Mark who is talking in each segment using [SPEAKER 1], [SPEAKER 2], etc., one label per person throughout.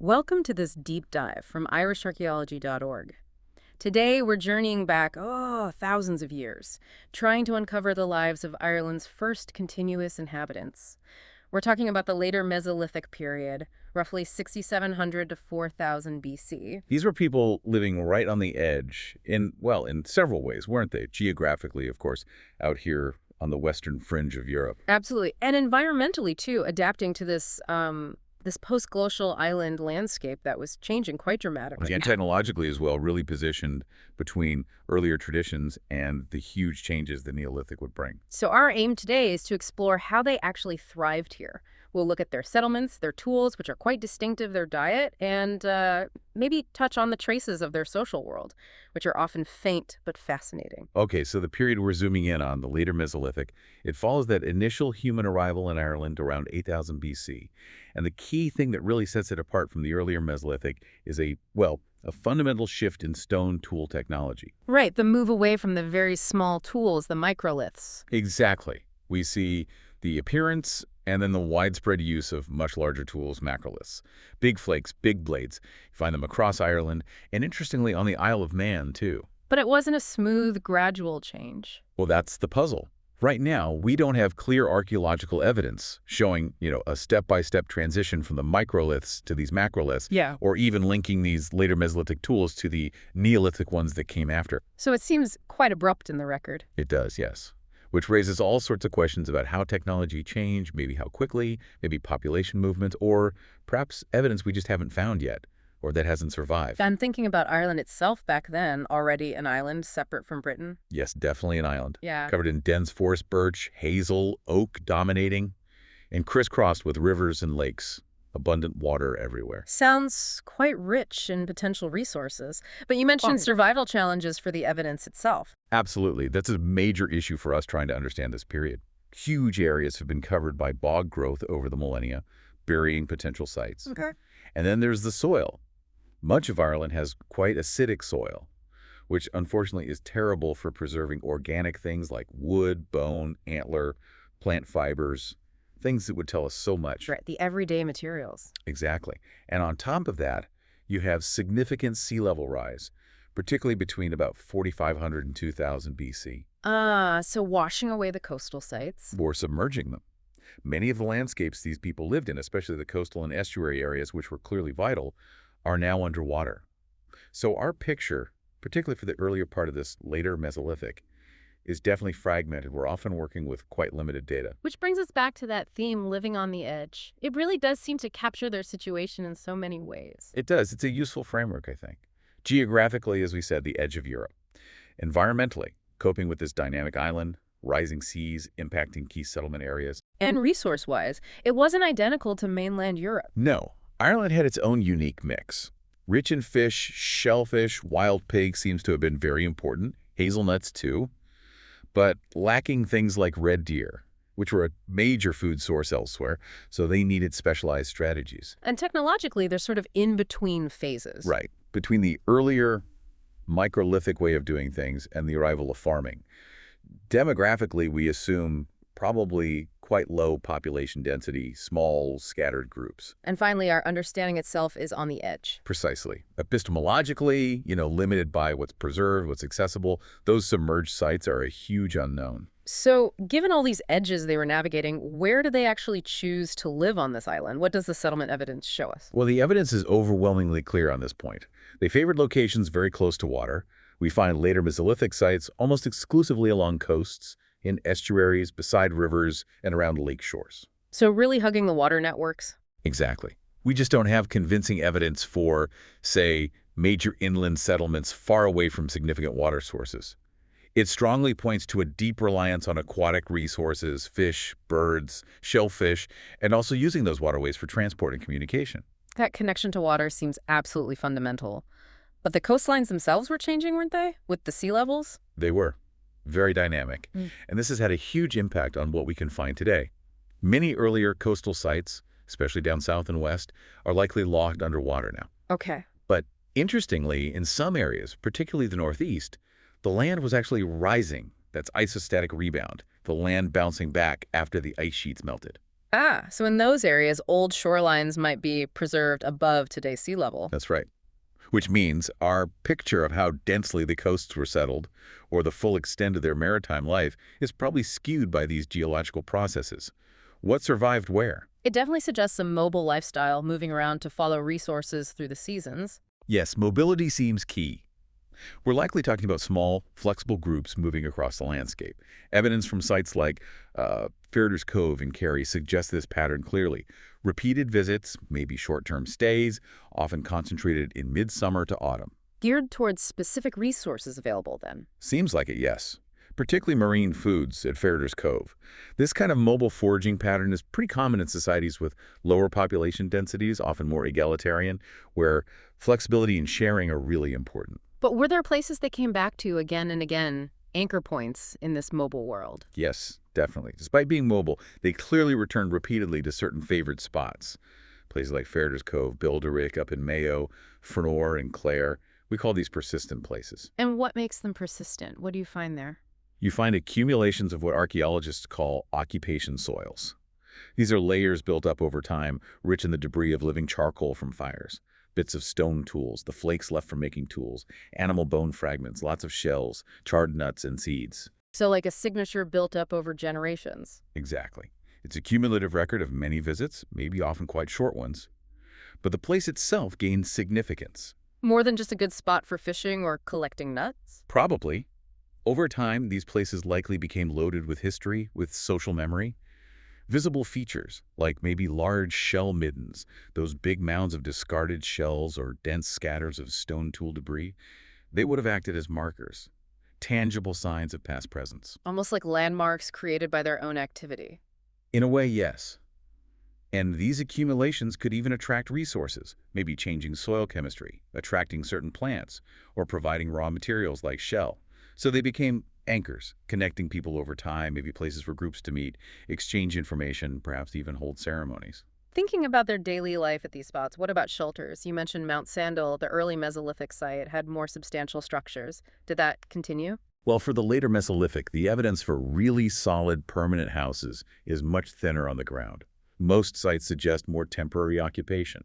[SPEAKER 1] Welcome to this deep dive from irisharchaeology.org. Today, we're journeying back, thousands of years, trying to uncover the lives of Ireland's first continuous inhabitants. We're talking about the later Mesolithic period, roughly 6,700 to 4,000 BC.
[SPEAKER 2] These were people living right on the edge in several ways, weren't they? Geographically, of course, out here on the western fringe of Europe.
[SPEAKER 1] Absolutely. And environmentally, too, adapting to this post-glacial island landscape that was changing quite dramatically.
[SPEAKER 2] And technologically as well, really positioned between earlier traditions and the huge changes the Neolithic would bring.
[SPEAKER 1] So our aim today is to explore how they actually thrived here. We'll look at their settlements, their tools, which are quite distinctive, their diet, and maybe touch on the traces of their social world, which are often faint but fascinating.
[SPEAKER 2] Okay, so the period we're zooming in on, the later Mesolithic, it follows that initial human arrival in Ireland around 8,000 BC. And the key thing that really sets it apart from the earlier Mesolithic is a fundamental shift in stone tool technology.
[SPEAKER 1] Right, the move away from the very small tools, the microliths.
[SPEAKER 2] Exactly. We see the appearance and then the widespread use of much larger tools, macroliths. Big flakes, big blades. You find them across Ireland, and interestingly on the Isle of Man, too.
[SPEAKER 1] But it wasn't a smooth, gradual change.
[SPEAKER 2] Well, that's the puzzle. Right now, we don't have clear archaeological evidence showing, a step-by-step transition from the microliths to these macroliths, or even linking these later Mesolithic tools to the Neolithic ones that came after.
[SPEAKER 1] So it seems quite abrupt in the record.
[SPEAKER 2] It does, yes. Which raises all sorts of questions about how technology changed, maybe how quickly, maybe population movements, or perhaps evidence we just haven't found yet, or that hasn't survived.
[SPEAKER 1] I'm thinking about Ireland itself back then, already an island separate from Britain.
[SPEAKER 2] Yes, definitely an island.
[SPEAKER 1] Yeah.
[SPEAKER 2] Covered in dense forest birch, hazel, oak dominating, and crisscrossed with rivers and lakes. Abundant water everywhere.
[SPEAKER 1] Sounds quite rich in potential resources. But you mentioned survival challenges for the evidence itself.
[SPEAKER 2] Absolutely. That's a major issue for us trying to understand this period. Huge areas have been covered by bog growth over the millennia, burying potential sites.
[SPEAKER 1] Okay.
[SPEAKER 2] And then there's the soil. Much of Ireland has quite acidic soil, which unfortunately is terrible for preserving organic things like wood, bone, antler, plant fibers, things that would tell us so much.
[SPEAKER 1] Right, the everyday materials.
[SPEAKER 2] Exactly. And on top of that, you have significant sea level rise, particularly between about 4,500 and 2,000 BC.
[SPEAKER 1] So washing away the coastal sites.
[SPEAKER 2] Or submerging them. Many of the landscapes these people lived in, especially the coastal and estuary areas, which were clearly vital, are now underwater. So our picture, particularly for the earlier part of this later Mesolithic, is definitely fragmented. We're often working with quite limited data.
[SPEAKER 1] Which brings us back to that theme, living on the edge. It really does seem to capture their situation in so many ways.
[SPEAKER 2] It does. It's a useful framework, I think. Geographically, as we said, the edge of Europe. Environmentally, coping with this dynamic island, rising seas impacting key settlement areas.
[SPEAKER 1] And resource-wise, it wasn't identical to mainland Europe.
[SPEAKER 2] No. Ireland had its own unique mix. Rich in fish, shellfish, wild pig seems to have been very important. Hazelnuts, too. But lacking things like red deer, which were a major food source elsewhere, so they needed specialized strategies.
[SPEAKER 1] And technologically, they're sort of in-between phases.
[SPEAKER 2] Right. Between the earlier microlithic way of doing things and the arrival of farming. Demographically, we assume probably quite low population density, small, scattered groups.
[SPEAKER 1] And finally, our understanding itself is on the edge.
[SPEAKER 2] Precisely. Epistemologically, limited by what's preserved, what's accessible, those submerged sites are a huge unknown.
[SPEAKER 1] So, given all these edges they were navigating, where do they actually choose to live on this island? What does the settlement evidence show us?
[SPEAKER 2] Well, the evidence is overwhelmingly clear on this point. They favored locations very close to water. We find later Mesolithic sites almost exclusively along coasts, in estuaries, beside rivers, and around lake shores.
[SPEAKER 1] So really hugging the water networks?
[SPEAKER 2] Exactly. We just don't have convincing evidence for, say, major inland settlements far away from significant water sources. It strongly points to a deep reliance on aquatic resources, fish, birds, shellfish, and also using those waterways for transport and communication.
[SPEAKER 1] That connection to water seems absolutely fundamental. But the coastlines themselves were changing, weren't they? With the sea levels?
[SPEAKER 2] They were. Very dynamic. And this has had a huge impact on what we can find today. Many earlier coastal sites, especially down south and west, are likely locked underwater now.
[SPEAKER 1] Okay.
[SPEAKER 2] But interestingly, in some areas, particularly the northeast, the land was actually rising. That's isostatic rebound, the land bouncing back after the ice sheets melted.
[SPEAKER 1] Ah, so in those areas, old shorelines might be preserved above today's sea level.
[SPEAKER 2] That's right. Which means our picture of how densely the coasts were settled, or the full extent of their maritime life, is probably skewed by these geological processes. What survived where?
[SPEAKER 1] It definitely suggests a mobile lifestyle, moving around to follow resources through the seasons.
[SPEAKER 2] Yes, mobility seems key. We're likely talking about small, flexible groups moving across the landscape. Evidence from sites like Ferreter's Cove in Kerry suggests this pattern clearly. Repeated visits, maybe short-term stays, often concentrated in midsummer to autumn.
[SPEAKER 1] Geared towards specific resources available then.
[SPEAKER 2] Seems like it, yes. Particularly marine foods at Ferreter's Cove. This kind of mobile foraging pattern is pretty common in societies with lower population densities, often more egalitarian, where flexibility and sharing are really important.
[SPEAKER 1] But were there places they came back to again and again, anchor points in this mobile world?
[SPEAKER 2] Yes, definitely. Despite being mobile, they clearly returned repeatedly to certain favored spots. Places like Ferreter's Cove, Bilderick up in Mayo, Fenor and Clare. We call these persistent places.
[SPEAKER 1] And what makes them persistent? What do you find there?
[SPEAKER 2] You find accumulations of what archaeologists call occupation soils. These are layers built up over time, rich in the debris of living charcoal from fires. Bits of stone tools, the flakes left from making tools, animal bone fragments, lots of shells, charred nuts and seeds.
[SPEAKER 1] So like a signature built up over generations.
[SPEAKER 2] Exactly. It's a cumulative record of many visits, maybe often quite short ones. But the place itself gains significance.
[SPEAKER 1] More than just a good spot for fishing or collecting nuts?
[SPEAKER 2] Probably. Over time, these places likely became loaded with history, with social memory. Visible features, like maybe large shell middens, those big mounds of discarded shells or dense scatters of stone tool debris, they would have acted as markers, tangible signs of past presence.
[SPEAKER 1] Almost like landmarks created by their own activity.
[SPEAKER 2] In a way, yes. And these accumulations could even attract resources, maybe changing soil chemistry, attracting certain plants, or providing raw materials like shell. So they became anchors, connecting people over time, maybe places for groups to meet, exchange information, perhaps even hold ceremonies.
[SPEAKER 1] Thinking about their daily life at these spots, what about shelters? You mentioned Mount Sandal, the early Mesolithic site, had more substantial structures. Did that continue?
[SPEAKER 2] Well, for the later Mesolithic, the evidence for really solid, permanent houses is much thinner on the ground. Most sites suggest more temporary occupation.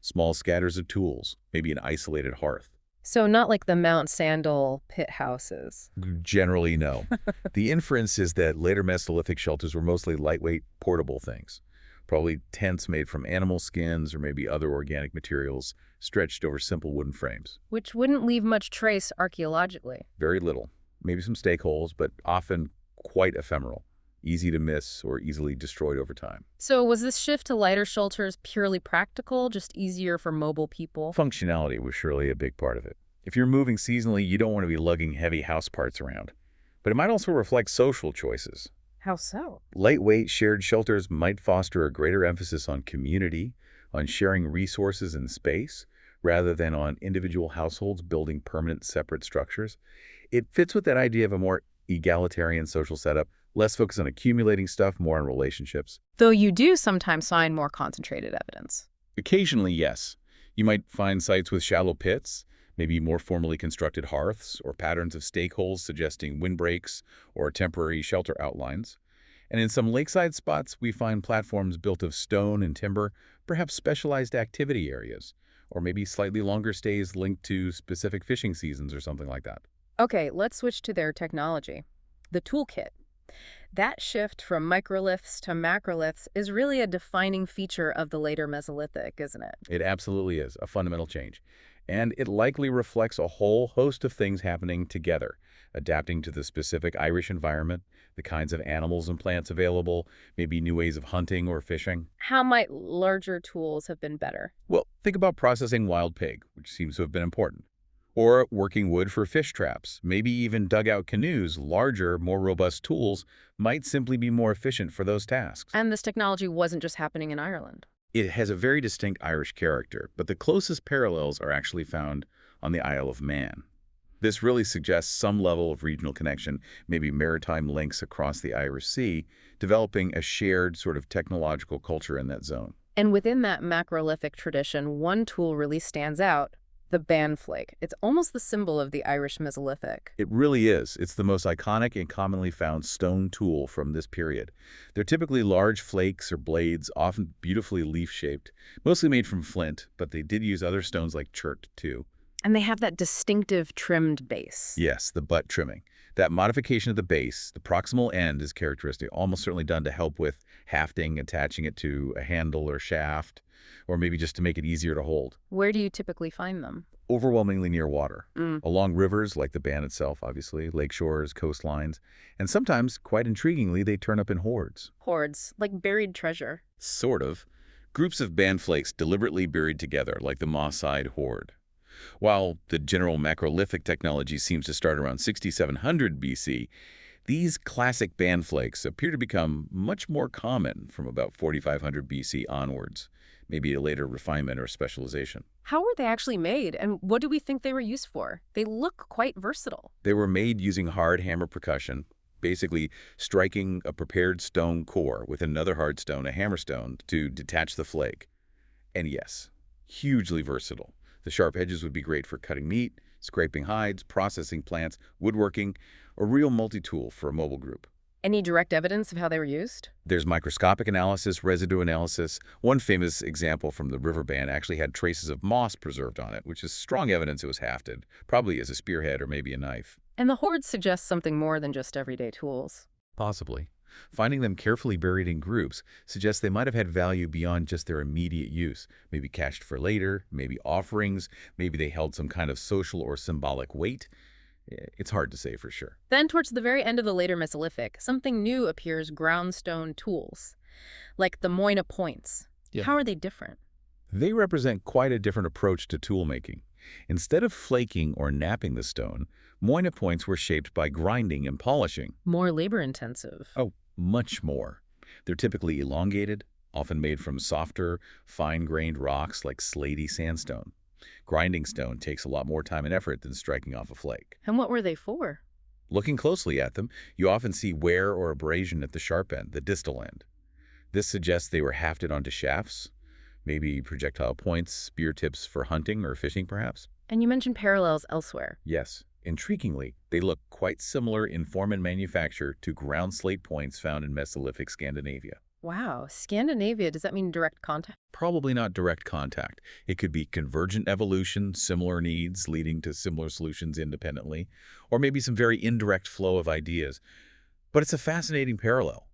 [SPEAKER 2] Small scatters of tools, maybe an isolated hearth.
[SPEAKER 1] So not like the Mount Sandal pit houses.
[SPEAKER 2] Generally, no. The inference is that later Mesolithic shelters were mostly lightweight, portable things. Probably tents made from animal skins or maybe other organic materials stretched over simple wooden frames.
[SPEAKER 1] Which wouldn't leave much trace archaeologically.
[SPEAKER 2] Very little. Maybe some stake holes, but often quite ephemeral. Easy to miss or easily destroyed over time.
[SPEAKER 1] So was this shift to lighter shelters purely practical, just easier for mobile people?
[SPEAKER 2] Functionality was surely a big part of it. If you're moving seasonally, you don't want to be lugging heavy house parts around. But it might also reflect social choices.
[SPEAKER 1] How so?
[SPEAKER 2] Lightweight shared shelters might foster a greater emphasis on community, on sharing resources and space, rather than on individual households building permanent separate structures. It fits with that idea of a more egalitarian social setup, less focus on accumulating stuff, more on relationships.
[SPEAKER 1] Though you do sometimes find more concentrated evidence.
[SPEAKER 2] Occasionally, yes. You might find sites with shallow pits, maybe more formally constructed hearths, or patterns of stake holes suggesting windbreaks or temporary shelter outlines. And in some lakeside spots, we find platforms built of stone and timber, perhaps specialized activity areas, or maybe slightly longer stays linked to specific fishing seasons or something like that.
[SPEAKER 1] Okay, let's switch to their technology. The toolkit. That shift from microliths to macroliths is really a defining feature of the later Mesolithic, isn't it?
[SPEAKER 2] It absolutely is a fundamental change. And it likely reflects a whole host of things happening together, adapting to the specific Irish environment, the kinds of animals and plants available, maybe new ways of hunting or fishing.
[SPEAKER 1] How might larger tools have been better?
[SPEAKER 2] Well, think about processing wild pig, which seems to have been important. Or working wood for fish traps, maybe even dugout canoes. Larger, more robust tools might simply be more efficient for those tasks.
[SPEAKER 1] And this technology wasn't just happening in Ireland.
[SPEAKER 2] It has a very distinct Irish character, but the closest parallels are actually found on the Isle of Man. This really suggests some level of regional connection, maybe maritime links across the Irish Sea, developing a shared sort of technological culture in that zone.
[SPEAKER 1] And within that macrolithic tradition, one tool really stands out, The Bann Flake. It's almost the symbol of the Irish Mesolithic.
[SPEAKER 2] It really is. It's the most iconic and commonly found stone tool from this period. They're typically large flakes or blades, often beautifully leaf-shaped, mostly made from flint, but they did use other stones like chert, too.
[SPEAKER 1] And they have that distinctive trimmed base.
[SPEAKER 2] Yes, the butt trimming. That modification of the base, the proximal end, is characteristic, almost certainly done to help with hafting, attaching it to a handle or shaft, or maybe just to make it easier to hold.
[SPEAKER 1] Where do you typically find them?
[SPEAKER 2] Overwhelmingly near water,
[SPEAKER 1] Mm.
[SPEAKER 2] along rivers like the Bann itself, obviously, lake shores, coastlines, and sometimes, quite intriguingly, they turn up in hordes.
[SPEAKER 1] Hordes, like buried treasure.
[SPEAKER 2] Sort of. Groups of Bann flakes deliberately buried together, like the Moss-Side horde. While the general macrolithic technology seems to start around 6700 BC, these classic Bann flakes appear to become much more common from about 4500 BC onwards, maybe a later refinement or specialization.
[SPEAKER 1] How were they actually made, and what do we think they were used for? They look quite versatile.
[SPEAKER 2] They were made using hard hammer percussion, basically striking a prepared stone core with another hard stone, a hammerstone, to detach the flake. And yes, hugely versatile. The sharp edges would be great for cutting meat, scraping hides, processing plants, woodworking, a real multi-tool for a mobile group.
[SPEAKER 1] Any direct evidence of how they were used?
[SPEAKER 2] There's microscopic analysis, residue analysis. One famous example from the river Bann actually had traces of moss preserved on it, which is strong evidence it was hafted, probably as a spearhead or maybe a knife.
[SPEAKER 1] And the hordes suggest something more than just everyday tools.
[SPEAKER 2] Possibly. Finding them carefully buried in groups suggests they might have had value beyond just their immediate use, maybe cached for later, maybe offerings, maybe they held some kind of social or symbolic weight. It's hard to say for sure.
[SPEAKER 1] Then, towards the very end of the later Mesolithic, something new appears: groundstone tools, like the Moynagh Points.
[SPEAKER 2] Yeah.
[SPEAKER 1] How are they different?
[SPEAKER 2] They represent quite a different approach to tool making. Instead of flaking or knapping the stone, Moynagh Points were shaped by grinding and polishing.
[SPEAKER 1] More labor-intensive.
[SPEAKER 2] Oh, much more. They're typically elongated, often made from softer, fine-grained rocks like slaty sandstone. Grinding stone takes a lot more time and effort than striking off a flake.
[SPEAKER 1] And what were they for?
[SPEAKER 2] Looking closely at them, you often see wear or abrasion at the sharp end, the distal end. This suggests they were hafted onto shafts, maybe projectile points, spear tips for hunting or fishing perhaps.
[SPEAKER 1] And you mentioned parallels elsewhere.
[SPEAKER 2] Yes. Intriguingly, they look quite similar in form and manufacture to ground slate points found in Mesolithic Scandinavia.
[SPEAKER 1] Wow, Scandinavia, does that mean direct contact?
[SPEAKER 2] Probably not direct contact. It could be convergent evolution, similar needs leading to similar solutions independently, or maybe some very indirect flow of ideas. But it's a fascinating parallel.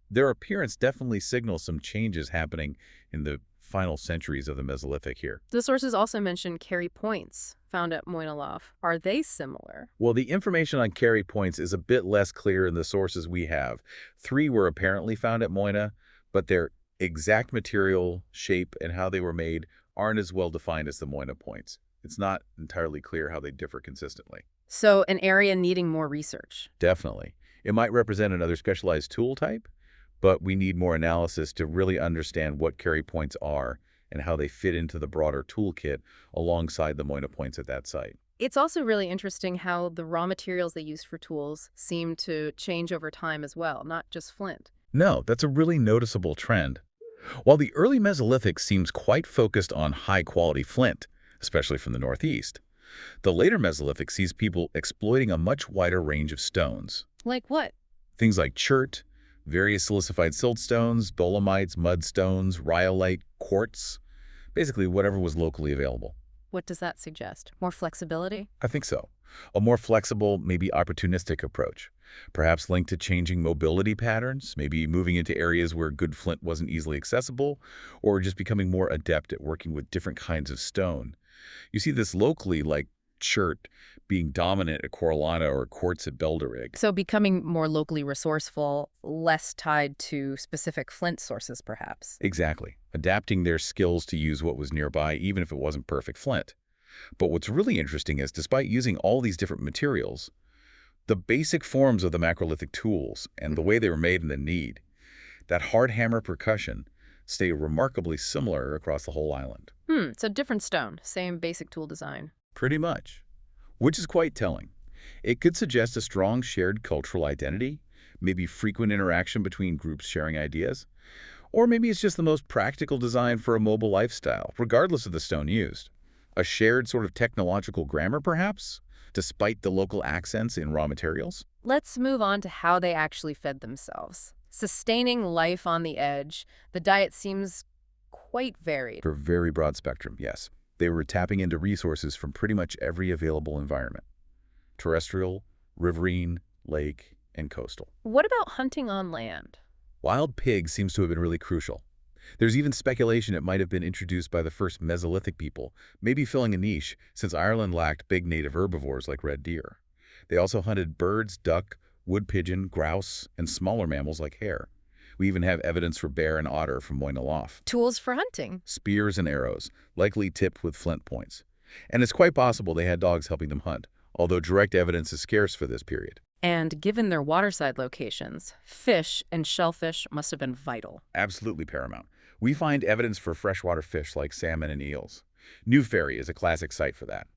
[SPEAKER 2] Their appearance definitely signals some changes happening in the final centuries of the Mesolithic here.
[SPEAKER 1] The sources also mention Kerry Points, found at Moynagh. Are they similar?
[SPEAKER 2] Well, the information on Kerry Points is a bit less clear in the sources we have. 3 were apparently found at Moynagh, but their exact material, shape, and how they were made aren't as well defined as the Moynagh Points. It's not entirely clear how they differ consistently.
[SPEAKER 1] So an area needing more research.
[SPEAKER 2] Definitely. It might represent another specialized tool type, but we need more analysis to really understand what Kerry Points are and how they fit into the broader toolkit alongside the Moynagh Points at that site.
[SPEAKER 1] It's also really interesting how the raw materials they used for tools seem to change over time as well, not just flint.
[SPEAKER 2] No, that's a really noticeable trend. While the early Mesolithic seems quite focused on high-quality flint, especially from the northeast, the later Mesolithic sees people exploiting a much wider range of stones.
[SPEAKER 1] Like what?
[SPEAKER 2] Things like chert, various silicified siltstones, dolomites, mudstones, rhyolite, quartz, basically whatever was locally available.
[SPEAKER 1] What does that suggest? More flexibility?
[SPEAKER 2] I think so. A more flexible, maybe opportunistic approach, perhaps linked to changing mobility patterns, maybe moving into areas where good flint wasn't easily accessible, or just becoming more adept at working with different kinds of stone. You see this locally, like chert being dominant at Coralana or quartz at Belderig.
[SPEAKER 1] So becoming more locally resourceful, less tied to specific flint sources, perhaps.
[SPEAKER 2] Exactly. Adapting their skills to use what was nearby, even if it wasn't perfect flint. But what's really interesting is, despite using all these different materials, the basic forms of the macrolithic tools and the way they were made and the need, that hard hammer percussion, stay remarkably similar across the whole island.
[SPEAKER 1] So different stone, same basic tool design.
[SPEAKER 2] Pretty much. Which is quite telling. It could suggest a strong shared cultural identity, maybe frequent interaction between groups sharing ideas, or maybe it's just the most practical design for a mobile lifestyle, regardless of the stone used. A shared sort of technological grammar, perhaps, despite the local accents in raw materials?
[SPEAKER 1] Let's move on to how they actually fed themselves. Sustaining life on the edge, the diet seems quite varied.
[SPEAKER 2] For a very broad spectrum, yes. They were tapping into resources from pretty much every available environment. Terrestrial, riverine, lake, and coastal.
[SPEAKER 1] What about hunting on land?
[SPEAKER 2] Wild pig seems to have been really crucial. There's even speculation it might have been introduced by the first Mesolithic people, maybe filling a niche since Ireland lacked big native herbivores like red deer. They also hunted birds, duck, wood pigeon, grouse, and smaller mammals like hare. We even have evidence for bear and otter from Moynagh.
[SPEAKER 1] Tools for hunting.
[SPEAKER 2] Spears and arrows, likely tipped with flint points. And it's quite possible they had dogs helping them hunt, although direct evidence is scarce for this period.
[SPEAKER 1] And given their waterside locations, fish and shellfish must have been vital.
[SPEAKER 2] Absolutely paramount. We find evidence for freshwater fish like salmon and eels. New Ferry is a classic site for that.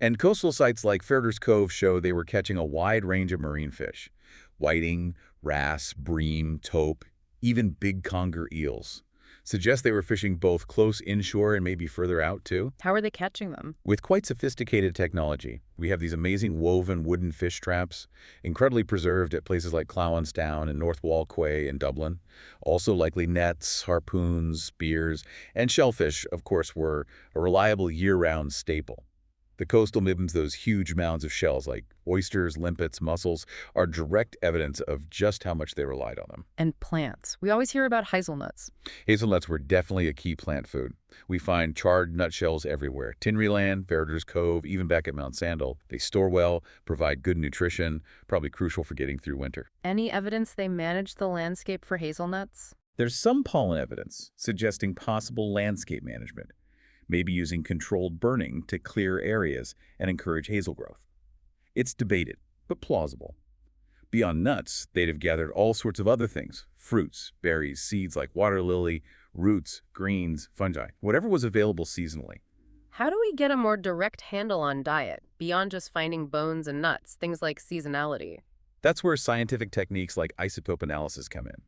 [SPEAKER 2] And coastal sites like Ferreters Cove show they were catching a wide range of marine fish. Whiting, wrasse, bream, tope, even big conger eels. Suggest they were fishing both close inshore and maybe further out, too.
[SPEAKER 1] How are they catching them?
[SPEAKER 2] With quite sophisticated technology. We have these amazing woven wooden fish traps, incredibly preserved at places like Clowenstown and North Wall Quay in Dublin. Also likely nets, harpoons, spears, and shellfish, of course, were a reliable year-round staple. The coastal mibbons, those huge mounds of shells like oysters, limpets, mussels, are direct evidence of just how much they relied on them.
[SPEAKER 1] And plants. We always hear about hazelnuts.
[SPEAKER 2] Hazelnuts were definitely a key plant food. We find charred nutshells everywhere. Tinryland, Ferreters Cove, even back at Mount Sandal. They store well, provide good nutrition, probably crucial for getting through winter.
[SPEAKER 1] Any evidence they managed the landscape for hazelnuts?
[SPEAKER 2] There's some pollen evidence suggesting possible landscape management, maybe using controlled burning to clear areas and encourage hazel growth. It's debated, but plausible. Beyond nuts, they'd have gathered all sorts of other things: fruits, berries, seeds like water lily, roots, greens, fungi, whatever was available seasonally.
[SPEAKER 1] How do we get a more direct handle on diet, beyond just finding bones and nuts, things like seasonality?
[SPEAKER 2] That's where scientific techniques like isotope analysis come in.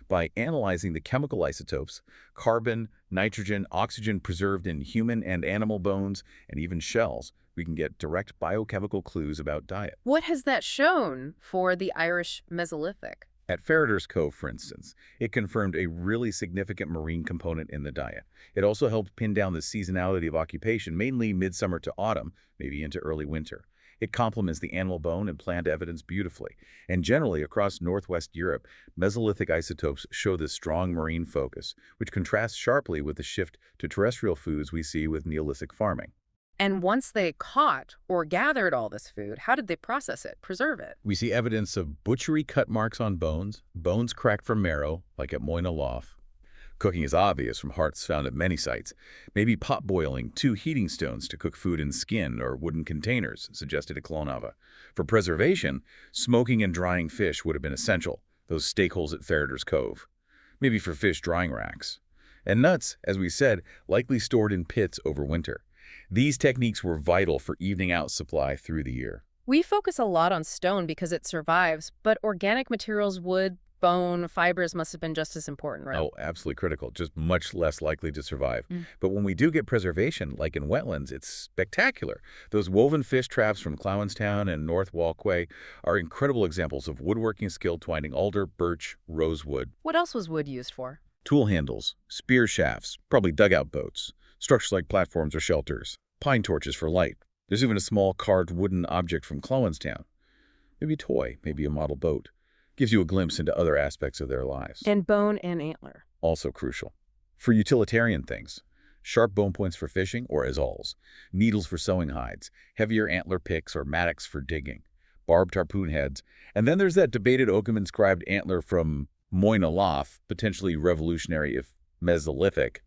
[SPEAKER 2] By analyzing the chemical isotopes, carbon, nitrogen, oxygen preserved in human and animal bones, and even shells, we can get direct biochemical clues about diet.
[SPEAKER 1] What has that shown for the Irish Mesolithic?
[SPEAKER 2] At Ferreters Cove, for instance, it confirmed a really significant marine component in the diet. It also helped pin down the seasonality of occupation, mainly midsummer to autumn, maybe into early winter. It complements the animal bone and plant evidence beautifully. And generally, across Northwest Europe, Mesolithic isotopes show this strong marine focus, which contrasts sharply with the shift to terrestrial foods we see with Neolithic farming.
[SPEAKER 1] And once they caught or gathered all this food, how did they process it, preserve it?
[SPEAKER 2] We see evidence of butchery cut marks on bones, bones cracked from marrow, like at Moynagh. Cooking is obvious from hearths found at many sites. Maybe pot boiling 2 heating stones to cook food in skin or wooden containers, suggested at Clonava. For preservation, smoking and drying fish would have been essential, those stake holes at Ferreters Cove. Maybe for fish, drying racks. And nuts, as we said, likely stored in pits over winter. These techniques were vital for evening out supply through the year.
[SPEAKER 1] We focus a lot on stone because it survives, but organic materials, wood, bone, fibers must have been just as important, right?
[SPEAKER 2] Oh, absolutely critical, just much less likely to survive. But when we do get preservation, like in wetlands, it's spectacular. Those woven fish traps from Clowenstown and North Wall Quay are incredible examples of woodworking skill twining alder, birch, rosewood.
[SPEAKER 1] What else was wood used for?
[SPEAKER 2] Tool handles, spear shafts, probably dugout boats, structures like platforms or shelters, pine torches for light. There's even a small carved wooden object from Clowenstown. Maybe a toy, maybe a model boat. Gives you a glimpse into other aspects of their lives.
[SPEAKER 1] And bone and antler.
[SPEAKER 2] Also crucial. For utilitarian things, sharp bone points for fishing or as awls, needles for sewing hides, heavier antler picks or mattocks for digging, barbed harpoon heads, and then there's that debated oakum-inscribed antler from Moynagh, potentially revolutionary if Mesolithic.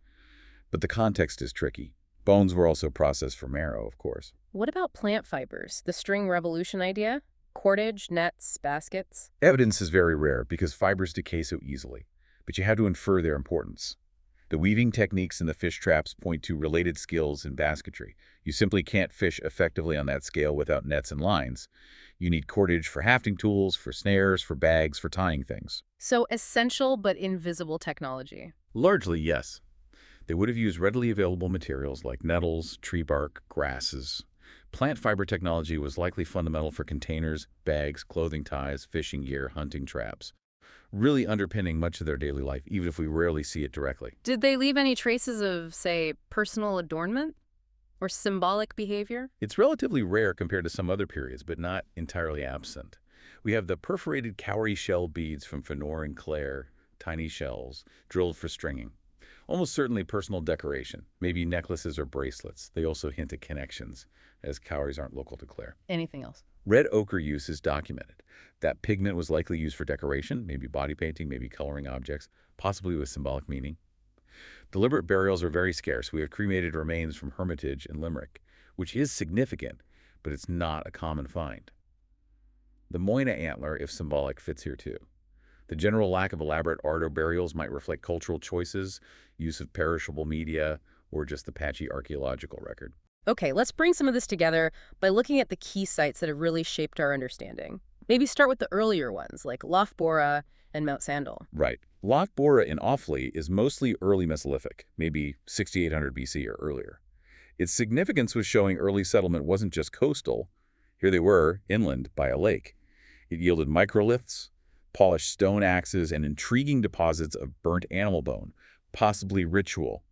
[SPEAKER 2] But the context is tricky. Bones were also processed for marrow, of course.
[SPEAKER 1] What about plant fibers? The string revolution idea? Cordage, nets, baskets?
[SPEAKER 2] Evidence is very rare because fibers decay so easily, but you have to infer their importance. The weaving techniques in the fish traps point to related skills in basketry. You simply can't fish effectively on that scale without nets and lines. You need cordage for hafting tools, for snares, for bags, for tying things.
[SPEAKER 1] So essential but invisible technology.
[SPEAKER 2] Largely, yes. They would have used readily available materials like nettles, tree bark, grasses. Plant fiber technology was likely fundamental for containers, bags, clothing ties, fishing gear, hunting traps, really underpinning much of their daily life, even if we rarely see it directly.
[SPEAKER 1] Did they leave any traces of, say, personal adornment or symbolic behavior?
[SPEAKER 2] It's relatively rare compared to some other periods, but not entirely absent. We have the perforated cowrie shell beads from Fenor and Clare, tiny shells, drilled for stringing. Almost certainly personal decoration, maybe necklaces or bracelets. They also hint at connections, as cowries aren't local to Clare.
[SPEAKER 1] Anything else?
[SPEAKER 2] Red ochre use is documented. That pigment was likely used for decoration, maybe body painting, maybe coloring objects, possibly with symbolic meaning. Deliberate burials are very scarce. We have cremated remains from Hermitage in Limerick, which is significant, but it's not a common find. The Moynagh antler, if symbolic, fits here too. The general lack of elaborate arto burials might reflect cultural choices, use of perishable media, or just the patchy archaeological record.
[SPEAKER 1] Okay, let's bring some of this together by looking at the key sites that have really shaped our understanding. Maybe start with the earlier ones, like Lough Bora and Mount Sandal.
[SPEAKER 2] Right. Lough Bora in Offaly is mostly early Mesolithic, maybe 6800 BC or earlier. Its significance was showing early settlement wasn't just coastal. Here they were, inland, by a lake. It yielded microliths, polished stone axes, and intriguing deposits of burnt animal bone, possibly ritual.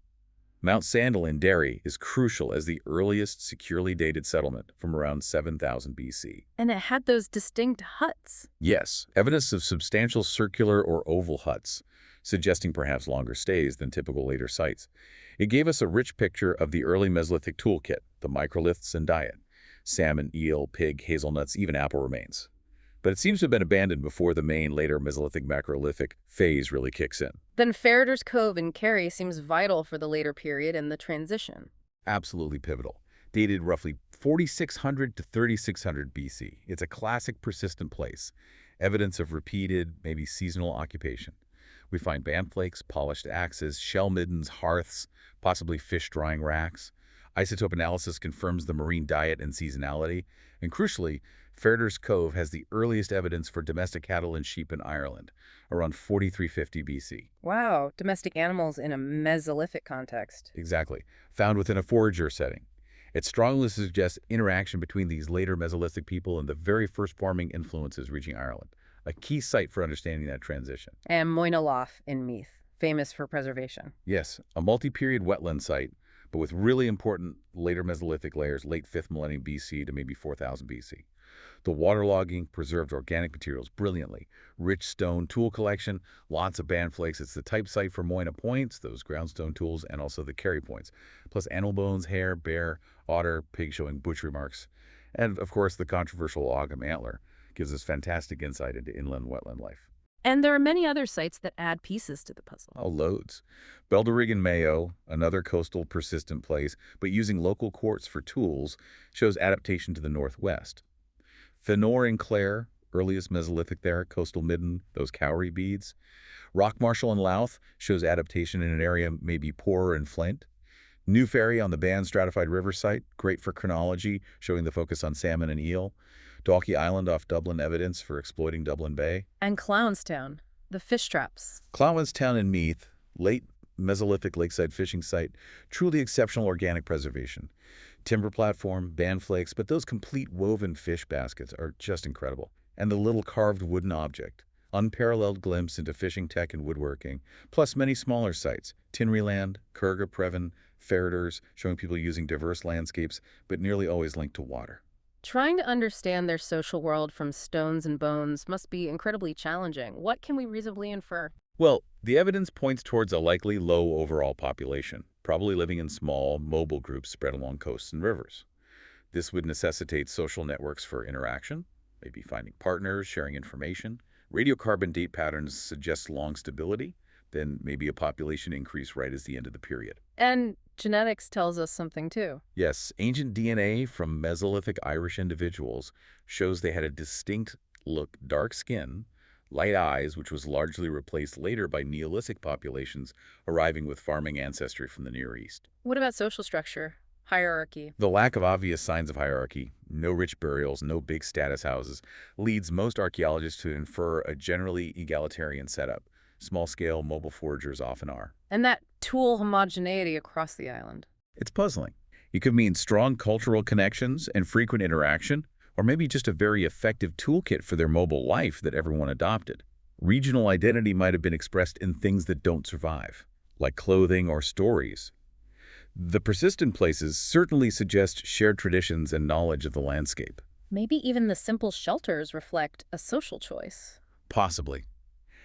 [SPEAKER 2] Mount Sandal in Derry is crucial as the earliest securely dated settlement from around 7000 BC.
[SPEAKER 1] And it had those distinct huts.
[SPEAKER 2] Yes, evidence of substantial circular or oval huts, suggesting perhaps longer stays than typical later sites. It gave us a rich picture of the early Mesolithic toolkit, the microliths and diet: salmon, eel, pig, hazelnuts, even apple remains. But it seems to have been abandoned before the main later Mesolithic macrolithic phase really kicks in.
[SPEAKER 1] Then Ferreter's Cove in Kerry seems vital for the later period and the transition.
[SPEAKER 2] Absolutely pivotal. Dated roughly 4600 to 3600 BC. It's a classic persistent place. Evidence of repeated, maybe seasonal occupation. We find Bann Flakes, polished axes, shell middens, hearths, possibly fish drying racks. Isotope analysis confirms the marine diet and seasonality. And crucially, Ferreter's Cove has the earliest evidence for domestic cattle and sheep in Ireland, around 4350 BC.
[SPEAKER 1] Wow, domestic animals in a Mesolithic context.
[SPEAKER 2] Exactly. Found within a forager setting. It strongly suggests interaction between these later Mesolithic people and the very first farming influences reaching Ireland, a key site for understanding that transition.
[SPEAKER 1] And Moynagh Lough in Meath, famous for preservation.
[SPEAKER 2] Yes, a multi-period wetland site, but with really important later Mesolithic layers, late 5th millennium BC to maybe 4000 BC. The waterlogging preserved organic materials brilliantly. Rich stone tool collection, lots of Bann Flakes. It's the type site for Moynagh Points, those groundstone tools, and also the carry points. Plus animal bones, hare, bear, otter, pig showing butchery marks. And, of course, the controversial Ogham antler gives us fantastic insight into inland wetland life.
[SPEAKER 1] And there are many other sites that add pieces to the puzzle.
[SPEAKER 2] Oh, loads. Belderrig in Mayo, another coastal persistent place, but using local quartz for tools, shows adaptation to the northwest. Fenor in Clare, earliest Mesolithic there, coastal midden, those cowrie beads. Rock Marshall in Louth shows adaptation in an area maybe poorer in flint. New Ferry on the Bann stratified river site, great for chronology, showing the focus on salmon and eel. Dalkey Island off Dublin, evidence for exploiting Dublin Bay.
[SPEAKER 1] And Clownstown, the fish traps.
[SPEAKER 2] Clownstown in Meath, late Mesolithic lakeside fishing site, truly exceptional organic preservation. Timber platform, Bann Flakes, but those complete woven fish baskets are just incredible. And the little carved wooden object, unparalleled glimpse into fishing tech and woodworking, plus many smaller sites, Tinryland, Kurga, Previn, Ferreters, showing people using diverse landscapes, but nearly always linked to water.
[SPEAKER 1] Trying to understand their social world from stones and bones must be incredibly challenging. What can we reasonably infer?
[SPEAKER 2] Well, the evidence points towards a likely low overall population, probably living in small, mobile groups spread along coasts and rivers. This would necessitate social networks for interaction, maybe finding partners, sharing information. Radiocarbon date patterns suggest long stability, then maybe a population increase right as the end of the period.
[SPEAKER 1] And genetics tells us something too.
[SPEAKER 2] Yes, ancient DNA from Mesolithic Irish individuals shows they had a distinct look, dark skin, light eyes, which was largely replaced later by Neolithic populations arriving with farming ancestry from the Near East.
[SPEAKER 1] What about social structure? Hierarchy?
[SPEAKER 2] The lack of obvious signs of hierarchy, no rich burials, no big status houses, leads most archaeologists to infer a generally egalitarian setup. Small-scale mobile foragers often are.
[SPEAKER 1] And that tool homogeneity across the island.
[SPEAKER 2] It's puzzling. It could mean strong cultural connections and frequent interaction, or maybe just a very effective toolkit for their mobile life that everyone adopted. Regional identity might have been expressed in things that don't survive, like clothing or stories. The persistent places certainly suggest shared traditions and knowledge of the landscape.
[SPEAKER 1] Maybe even the simple shelters reflect a social choice.
[SPEAKER 2] Possibly.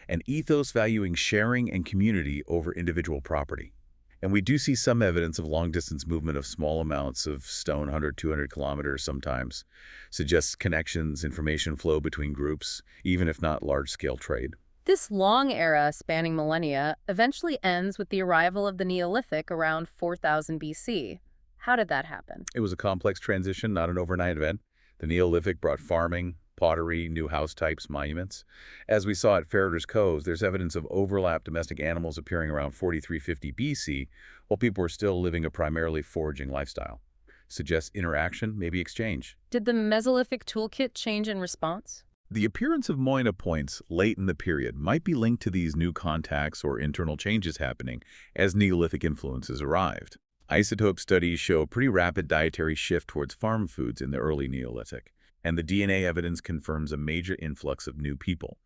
[SPEAKER 2] An ethos valuing sharing and community over individual property. And we do see some evidence of long-distance movement of small amounts of stone, 100, 200 kilometers sometimes. Suggests connections, information flow between groups, even if not large-scale trade.
[SPEAKER 1] This long era, spanning millennia, eventually ends with the arrival of the Neolithic around 4000 BC. How did that happen?
[SPEAKER 2] It was a complex transition, not an overnight event. The Neolithic brought farming, pottery, new house types, monuments. As we saw at Ferreter's Cove, there's evidence of overlapped domestic animals appearing around 4350 BC, while people were still living a primarily foraging lifestyle. Suggests interaction, maybe exchange.
[SPEAKER 1] Did the Mesolithic Toolkit change in response?
[SPEAKER 2] The appearance of Moynagh Points late in the period might be linked to these new contacts or internal changes happening as Neolithic influences arrived. Isotope studies show a pretty rapid dietary shift towards farm foods in the early Neolithic, and the DNA evidence confirms a major influx of new people.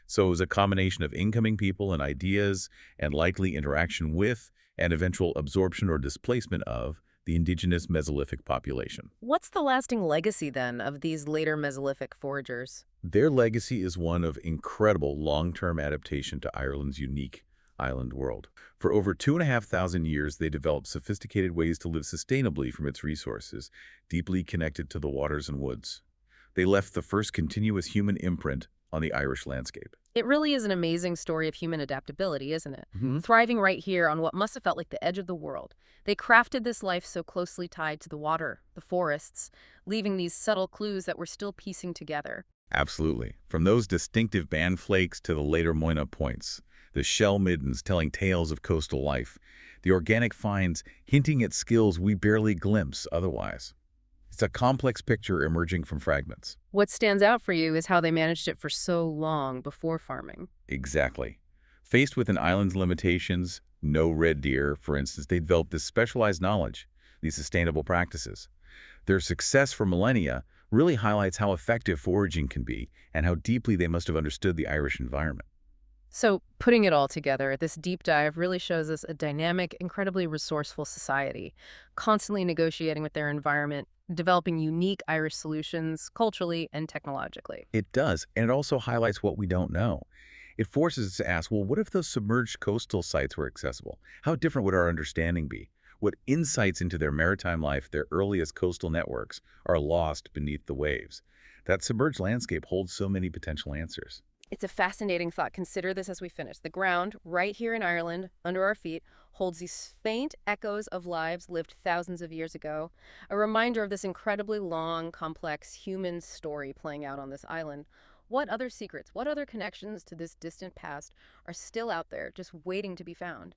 [SPEAKER 2] So it was a combination of incoming people and ideas, and likely interaction with, and eventual absorption or displacement of, the indigenous Mesolithic population.
[SPEAKER 1] What's the lasting legacy, then, of these later Mesolithic foragers?
[SPEAKER 2] Their legacy is one of incredible long-term adaptation to Ireland's unique island world. For over 2,500 years, they developed sophisticated ways to live sustainably from its resources, deeply connected to the waters and woods. They left the first continuous human imprint on the Irish landscape.
[SPEAKER 1] It really is an amazing story of human adaptability, isn't it?
[SPEAKER 2] Mm-hmm.
[SPEAKER 1] Thriving right here on what must have felt like the edge of the world. They crafted this life so closely tied to the water, the forests, leaving these subtle clues that we're still piecing together.
[SPEAKER 2] Absolutely. From those distinctive Bann Flakes to the later Moynagh Points, the shell middens telling tales of coastal life, the organic finds hinting at skills we barely glimpse otherwise. It's a complex picture emerging from fragments.
[SPEAKER 1] What stands out for you is how they managed it for so long before farming.
[SPEAKER 2] Exactly. Faced with an island's limitations, no red deer, for instance, they developed this specialized knowledge, these sustainable practices. Their success for millennia really highlights how effective foraging can be and how deeply they must have understood the Irish environment.
[SPEAKER 1] So, putting it all together, this deep dive really shows us a dynamic, incredibly resourceful society, constantly negotiating with their environment, developing unique Irish solutions culturally and technologically.
[SPEAKER 2] It does, and it also highlights what we don't know. It forces us to ask, well, what if those submerged coastal sites were accessible? How different would our understanding be? What insights into their maritime life, their earliest coastal networks, are lost beneath the waves? That submerged landscape holds so many potential answers.
[SPEAKER 1] It's a fascinating thought. Consider this as we finish. The ground, right here in Ireland, under our feet, holds these faint echoes of lives lived thousands of years ago, a reminder of this incredibly long, complex human story playing out on this island. What other secrets, what other connections to this distant past are still out there, just waiting to be found?